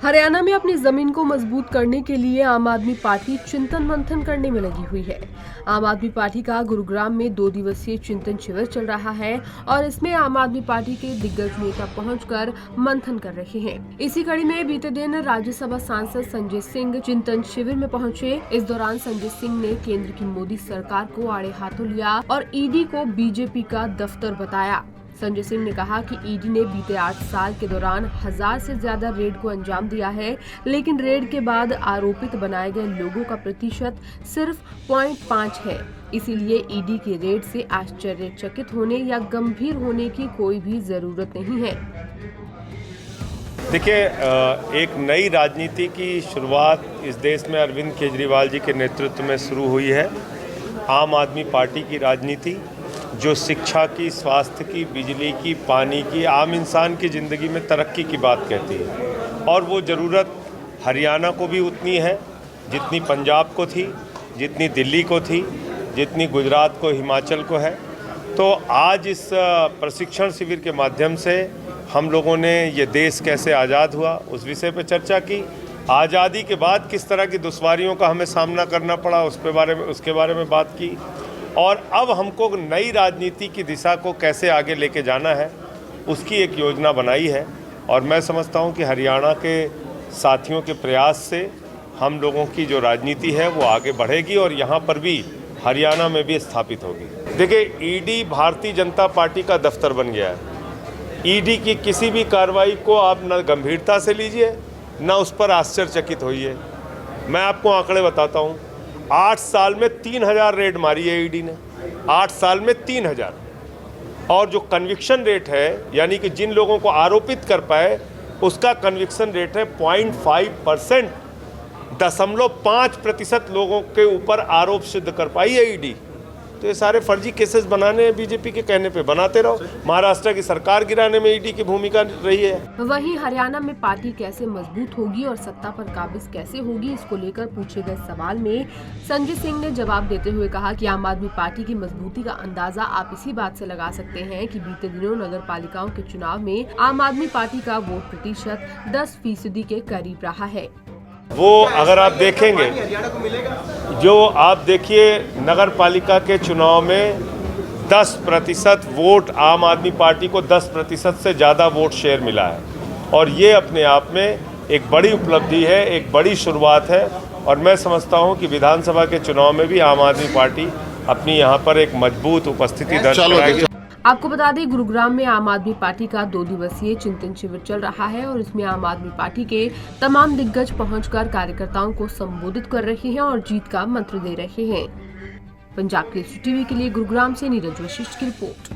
हरियाणा में अपनी जमीन को मजबूत करने के लिए आम आदमी पार्टी चिंतन मंथन करने में लगी हुई है। आम आदमी पार्टी का गुरुग्राम में 2 दिवसीय चिंतन शिविर चल रहा है और इसमें आम आदमी पार्टी के दिग्गज नेता पहुंचकर मंथन कर रहे हैं। इसी कड़ी में बीते दिन राज्यसभा सांसद संजय सिंह चिंतन शिविर में पहुंचे। इस दौरान संजय सिंह ने केंद्र की मोदी सरकार को आड़े हाथों लिया और ईडी को बीजेपी का दफ्तर बताया। संजय सिंह ने कहा कि ईडी ने बीते 8 साल के दौरान 1000 से ज्यादा रेड को अंजाम दिया है, लेकिन रेड के बाद आरोपित बनाए गए लोगों का प्रतिशत सिर्फ 0.5 है। इसीलिए ईडी के रेड से आश्चर्यचकित होने या गंभीर होने की कोई भी जरूरत नहीं है। देखिए, एक नई राजनीति की शुरुआत इस देश में अरविंद केजरीवाल जी के नेतृत्व में शुरू हुई है। आम आदमी पार्टी की राजनीति जो शिक्षा की, स्वास्थ्य की, बिजली की, पानी की, आम इंसान की ज़िंदगी में तरक्की की बात कहती है। और वो ज़रूरत हरियाणा को भी उतनी है जितनी पंजाब को थी, जितनी दिल्ली को थी, जितनी गुजरात को, हिमाचल को है। तो आज इस प्रशिक्षण शिविर के माध्यम से हम लोगों ने ये देश कैसे आज़ाद हुआ उस विषय पर चर्चा की। आज़ादी के बाद किस तरह की दुश्वारियों का हमें सामना करना पड़ा उसके बारे में बात की। और अब हमको नई राजनीति की दिशा को कैसे आगे लेके जाना है उसकी एक योजना बनाई है। और मैं समझता हूं कि हरियाणा के साथियों के प्रयास से हम लोगों की जो राजनीति है वो आगे बढ़ेगी और यहाँ पर भी, हरियाणा में भी स्थापित होगी। देखिए, ईडी भारतीय जनता पार्टी का दफ्तर बन गया है। ईडी की किसी भी कार्रवाई को आप न गंभीरता से लीजिए, न उस पर आश्चर्यचकित होइए। मैं आपको आंकड़े बताता हूँ। 8 साल में 3000 रेड मारी है ईडी ने, 8 साल में 3000। और जो कन्विक्शन रेट है, यानी कि जिन लोगों को आरोपित कर पाए, उसका कन्विक्शन रेट है 0.5%। 0.5% लोगों के ऊपर आरोप सिद्ध कर पाई है ईडी। तो ये सारे फर्जी केसेस बनाने हैं, बीजेपी के कहने पे बनाते रहो। महाराष्ट्र की सरकार गिराने में ईडी की भूमिका रही है। वहीं हरियाणा में पार्टी कैसे मजबूत होगी और सत्ता पर काबिज कैसे होगी, इसको लेकर पूछे गए सवाल में संजय सिंह ने जवाब देते हुए कहा कि आम आदमी पार्टी की मजबूती का अंदाजा आप इसी बात से लगा सकते हैं कि बीते दिनों नगर पालिकाओं के चुनाव में आम आदमी पार्टी का वोट प्रतिशत 10% के करीब रहा है। वो अगर आप देखेंगे, जो आप देखिए नगर पालिका के चुनाव में 10% वोट, आम आदमी पार्टी को 10% से ज़्यादा वोट शेयर मिला है। और ये अपने आप में एक बड़ी उपलब्धि है, एक बड़ी शुरुआत है। और मैं समझता हूँ कि विधानसभा के चुनाव में भी आम आदमी पार्टी अपनी यहाँ पर एक मजबूत उपस्थिति दर्ज कराएगी। आपको बता दें, गुरुग्राम में आम आदमी पार्टी का 2 दिवसीय चिंतन शिविर चल रहा है और इसमें आम आदमी पार्टी के तमाम दिग्गज पहुंचकर कार्यकर्ताओं को संबोधित कर रहे हैं और जीत का मंत्र दे रहे हैं। पंजाब केसरी टीवी के लिए गुरुग्राम से नीरज वशिष्ठ की रिपोर्ट।